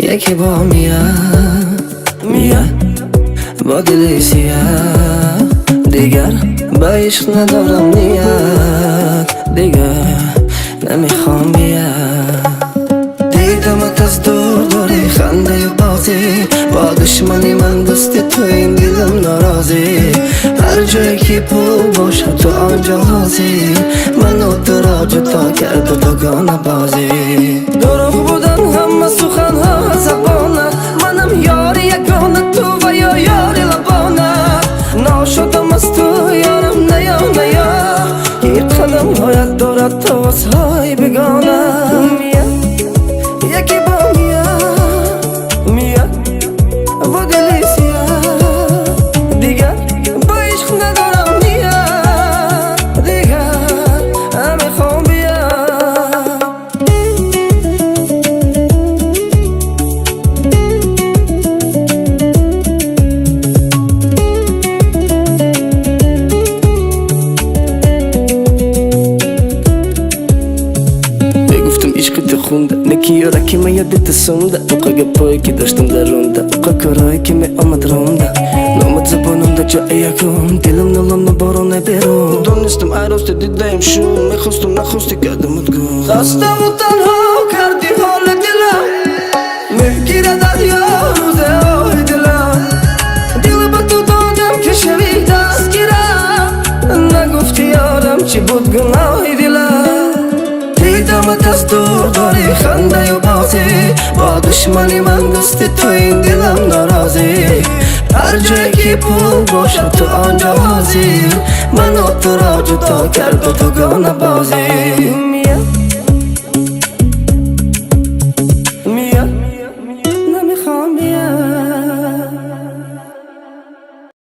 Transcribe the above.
یکی با میا با دلی سیاه دیگر با عشق ندارم نیت دیگر نمیخوام بیا دیدمت از دور داری خنده بازی با دشمنی من دوستی تو این دلم ناراضی هر جایی که پول باشه تو آنجا حاضی منو تو را جدا کرده دوگانه بازی دروغ بودن همه سخنها زبانه منم یاری یگانه تو و یا یاری لبانه ناشدم از تو یارم نیا یک قدم هایت دارد تو واسهای بگانه یکی با میا با دلی سیاه دیگر با عشق ندارم نیت دیگر میخوام بیا بگفتم عشقت خونده نکی یارکی من یادت سونده اوقا گپایی که داشتم درونده اوقا کارایی که می آمد رونده نامد زبانم دا جای یکم دلم نلانه بارانه بیرون دانستم عروست دیدم شون میخواستم نخواستی کردمت گم خواستم و تنها کردی حال دلم میگیره دریا روزه های دلم دل با تو دادم که شوی دستگیرم نگفتی یارم چی بود گناهی دلم دیدمت از دور داری خنده و بازی با دشمنی من دوستی تو این دلم ناراضی هر جایی که پول باشه تو آنجا حاضی منو تو را جدا کرده دوگانه بازی